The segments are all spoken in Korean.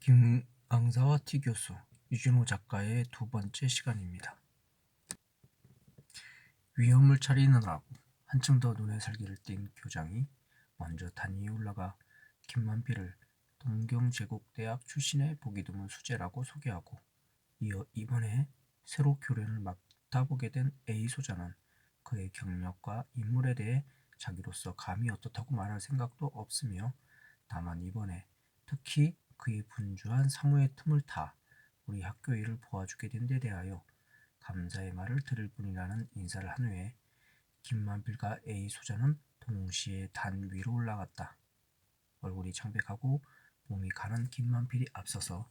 김강사와 T 교수, 유진호 작가의 두 번째 시간입니다. 위험을 차리느라고 한층 더 눈에 살기를 띈 교장이 먼저 단 위에 올라가 김만필을 동경제국대학 출신의 보기 드문 수재라고 소개하고, 이어 이번에 새로 교련을 맡아보게 된 A 소장은 그의 경력과 인물에 대해 자기로서 감히 어떻다고 말할 생각도 없으며, 다만 이번에 특히 그의 분주한 사무의 틈을 타 우리 학교 일을 도와주게 된 데 대하여 감사의 말을 들을 뿐이라는 인사를 한 후에 김만필과 A 소장은 동시에 단 위로 올라갔다. 얼굴이 창백하고 몸이 가는 김만필이 앞서서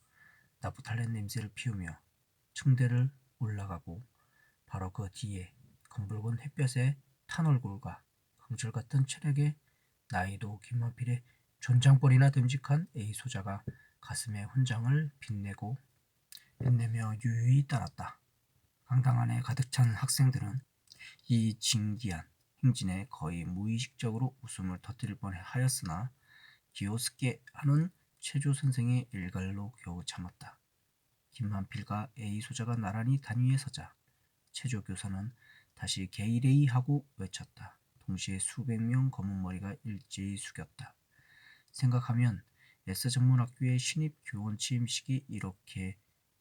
나프탈렌 냄새를 피우며 층대를 올라가고, 바로 그 뒤에 검붉은 햇볕에 탄 얼굴과 강철 같은 체력의 나이도 김만필의 존장벌이나 듬직한 A 소자가 가슴에 훈장을 빛내며 유유히 따랐다. 강당 안에 가득 찬 학생들은 이 진기한 행진에 거의 무의식적으로 웃음을 터뜨릴 뻔하였으나 기어스게 하는 최조 선생의 일갈로 겨우 참았다. 김만필과 A 소자가 나란히 단위에 서자 최조 교사는 다시 게이레이 하고 외쳤다. 동시에 수백 명 검은 머리가 일제히 숙였다. 생각하면 S 전문학교의 신입 교원 취임식이 이렇게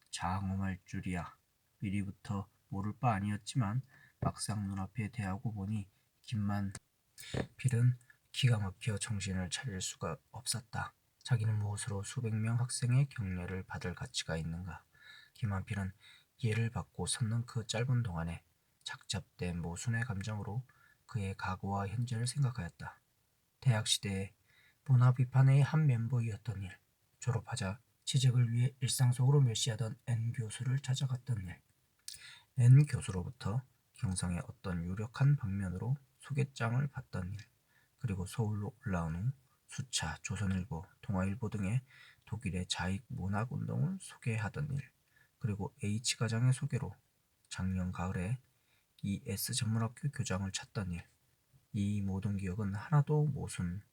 장엄할 줄이야. 미리부터 모를 바 아니었지만 막상 눈앞에 대하고 보니 김만필은 기가 막혀 정신을 차릴 수가 없었다. 자기는 무엇으로 수백 명 학생의 격려를 받을 가치가 있는가. 김만필은 예를 받고 섰는 그 짧은 동안에 착잡된 모순의 감정으로 그의 과거와 현재를 생각하였다. 대학 시대에 문화 비판의 한 멤버이었던 일, 졸업하자 취직을 위해 일상 속으로 멸시하던 N 교수를 찾아갔던 일, N 교수로부터 경성의 어떤 유력한 방면으로 소개장을 받던 일, 그리고 서울로 올라온 후 수차, 조선일보, 동아일보 등의 독일의 자익 문학운동을 소개하던 일, 그리고 H과장의 소개로 작년 가을에 ES 전문학교 교장을 찾던 일, 이 모든 기억은 하나도 모순의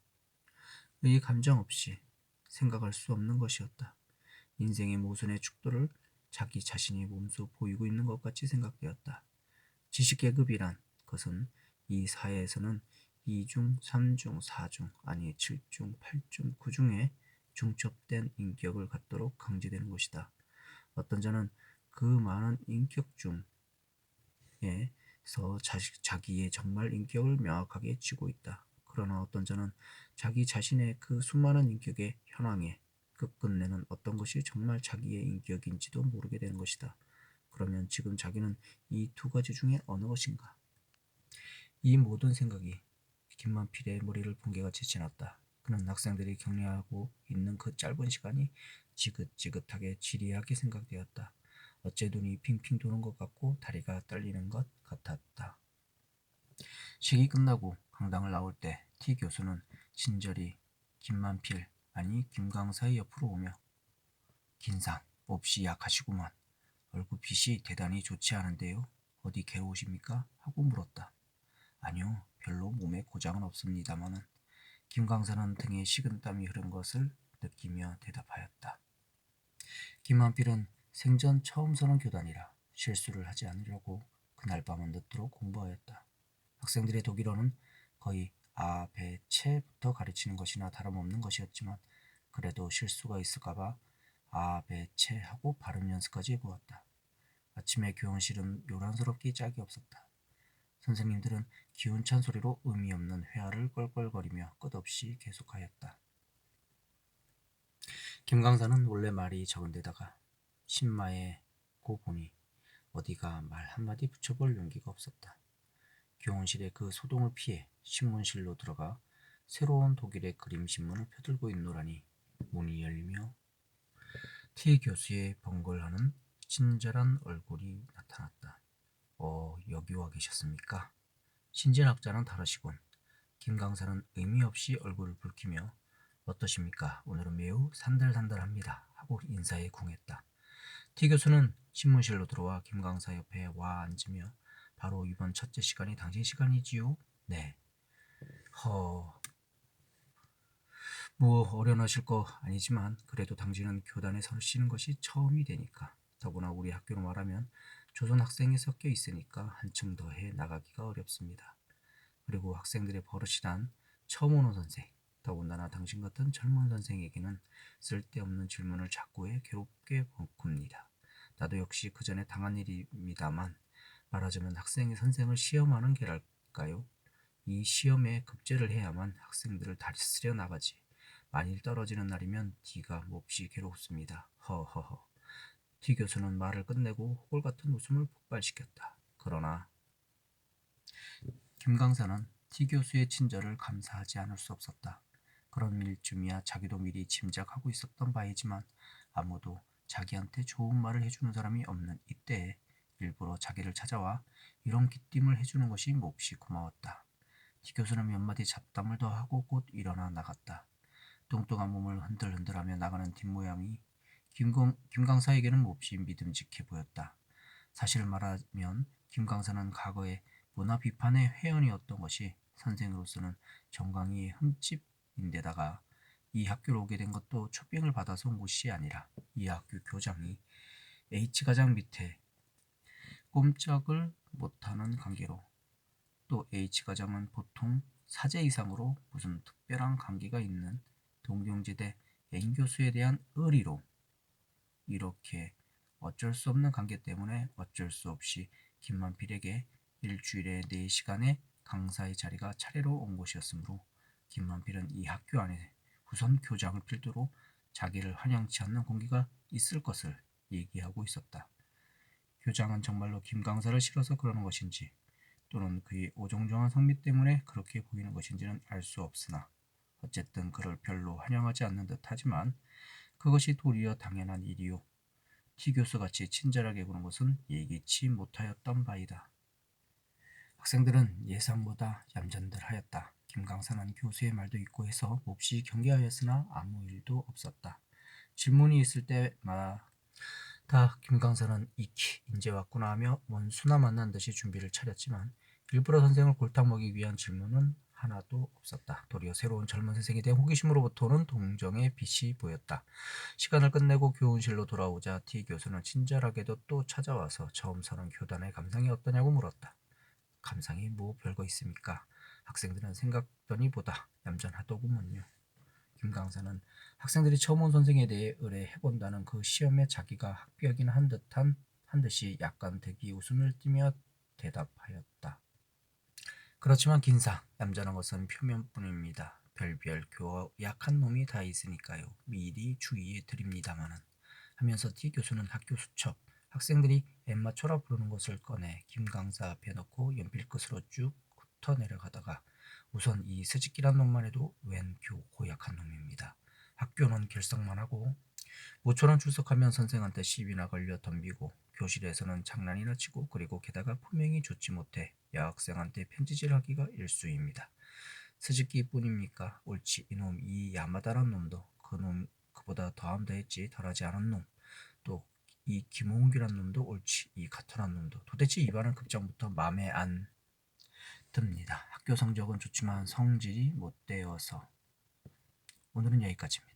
감정 없이 생각할 수 없는 것이었다. 인생의 모순의 축도를 자기 자신이 몸소 보이고 있는 것 같이 생각되었다. 지식계급이란 것은 이 사회에서는 2중, 3중, 4중, 아니 7중, 8중, 9중에 중첩된 인격을 갖도록 강제되는 것이다. 어떤 자는 그 많은 인격 중에서 자기의 정말 인격을 명확하게 쥐고 있다. 그러나 어떤 자는 자기 자신의 그 수많은 인격의 현황에 끝끝내는 어떤 것이 정말 자기의 인격인지도 모르게 되는 것이다. 그러면 지금 자기는 이 두 가지 중에 어느 것인가? 이 모든 생각이 김만필의 머리를 번개같이 지났다. 그는 학생들이 격려하고 있는 그 짧은 시간이 지긋지긋하게 지리하게 생각되었다. 어째 눈이 핑핑 도는 것 같고 다리가 떨리는 것 같았다. 식이 끝나고 강당을 나올 때 T 교수는 친절히 김만필, 아니 김강사의 옆으로 오며 긴상 몹시 약하시구만. 얼굴빛이 대단히 좋지 않은데요. 어디 괴로우십니까? 하고 물었다. 아니요, 별로 몸에 고장은 없습니다마는. 김강사는 등에 식은땀이 흐른 것을 느끼며 대답하였다. 김만필은 생전 처음 서는 교단이라 실수를 하지 않으려고 그날 밤은 늦도록 공부하였다. 학생들의 독일어는 거의 아, 배, 채부터 가르치는 것이나 다름없는 것이었지만 그래도 실수가 있을까봐 아, 배, 채 하고 발음 연습까지 해보았다. 아침에 교원실은 요란스럽기 짝이 없었다. 선생님들은 기운찬 소리로 의미 없는 회화를 껄껄거리며 끝없이 계속하였다. 김강사는 원래 말이 적은데다가 신마에고 보니 어디가 말 한마디 붙여볼 용기가 없었다. 교원실의 그 소동을 피해 신문실로 들어가 새로운 독일의 그림 신문을 펴들고 있노라니 문이 열리며 T 교수의 번걸하는 친절한 얼굴이 나타났다. 여기 와 계셨습니까? 신진학자는 다르시군. 김 강사는 의미 없이 얼굴을 붉히며 어떠십니까? 오늘은 매우 산들산들합니다. 하고 인사에 궁했다. T 교수는 신문실로 들어와 김 강사 옆에 와 앉으며 바로 이번 첫째 시간이 당신 시간이지요? 네. 뭐 어련하실 거 아니지만 그래도 당신은 교단에 서시는 것이 처음이 되니까. 더구나 우리 학교로 말하면 조선 학생이 섞여 있으니까 한층 더해 나가기가 어렵습니다. 그리고 학생들의 버릇이란 처음 오는 선생, 더군다나 당신 같은 젊은 선생에게는 쓸데없는 질문을 자꾸 해 괴롭게 굽니다. 나도 역시 그 전에 당한 일입니다만 말하자면 학생이 선생을 시험하는 게랄까요? 이 시험에 급제를 해야만 학생들을 다스려 나가지. 만일 떨어지는 날이면 D가 몹시 괴롭습니다. 허허허. D 교수는 말을 끝내고 호골 같은 웃음을 폭발시켰다. 그러나 김 강사는 T 교수의 친절을 감사하지 않을 수 없었다. 그런 일쯤이야 자기도 미리 짐작하고 있었던 바이지만 아무도 자기한테 좋은 말을 해주는 사람이 없는 이때에 일부러 자기를 찾아와 이런 기띔을 해주는 것이 몹시 고마웠다. T 교수는 몇 마디 잡담을 더 하고 곧 일어나 나갔다. 뚱뚱한 몸을 흔들흔들하며 나가는 뒷모양이 김 강사에게는 몹시 믿음직해 보였다. 사실을 말하면 김 강사는 과거에 문화 비판의 회원이었던 것이 선생으로서는 정강이의 흠집인데다가 이 학교로 오게 된 것도 초빙을 받아서 온 것이 아니라 이 학교 교장이 H과장 밑에 꼼짝을 못하는 관계로, 또 H과장은 보통 사제 이상으로 무슨 특별한 관계가 있는 동경지대 N교수에 대한 의리로, 이렇게 어쩔 수 없는 관계 때문에 어쩔 수 없이 김만필에게 일주일에 4시간의 강사의 자리가 차례로 온 것이었으므로 김만필은 이 학교 안에 우선 교장을 필두로 자기를 환영치 않는 공기가 있을 것을 얘기하고 있었다. 교장은 정말로 김 강사를 싫어서 그러는 것인지 또는 그의 오종종한 성미 때문에 그렇게 보이는 것인지는 알 수 없으나 어쨌든 그를 별로 환영하지 않는 듯하지만 그것이 도리어 당연한 일이요. T 교수같이 친절하게 구는 것은 예기치 못하였던 바이다. 학생들은 예상보다 얌전들 하였다. 김 강사는 교수의 말도 있고 해서 몹시 경계하였으나 아무 일도 없었다. 질문이 있을 때마다 김 강사는 익히 인제 왔구나 하며 원수나 만난 듯이 준비를 차렸지만 일부러 선생을 골탕 먹이기 위한 질문은 하나도 없었다. 도리어 새로운 젊은 선생에 대한 호기심으로부터 오는 동정의 빛이 보였다. 시간을 끝내고 교훈실로 돌아오자 T 교수는 친절하게도 또 찾아와서 처음 서는 교단의 감상이 어떠냐고 물었다. 감상이 뭐 별거 있습니까? 학생들은 생각더니보다 얌전하더구먼요. 김 강사는 학생들이 처음 온 선생에 대해 의뢰해본다는 그 시험에 자기가 합격이나 한 듯이 약간 대기 웃음을 띠며 대답하였다. 그렇지만 긴상 얌전한 것은 표면뿐입니다. 별별 교약한 놈이 다 있으니까요. 미리 주의해 드립니다마는 하면서 T 교수는 학교 수첩, 학생들이 엠마초라 부르는 것을 꺼내 김 강사 앞에 놓고 연필 끝으로 쭉 훑어 내려가다가 우선 이 스즈키란 놈만 해도 웬 고약한 놈입니다. 학교는 결석만 하고 모처럼 출석하면 선생한테 시비나 걸려 덤비고 교실에서는 장난이나 치고 그리고 게다가 품행이 좋지 못해 여학생한테 편지질하기가 일쑤입니다. 스즈키뿐입니까? 옳지 이놈 이 야마다란 놈도 그보다 더함 더했지 덜하지 않은 놈, 또 이 김홍규란 놈도 옳지 이 가턴한 놈도 도대체 이반은 급장부터 맘에 안 듭니다. 학교 성적은 좋지만 성질이 못되어서. 오늘은 여기까지입니다.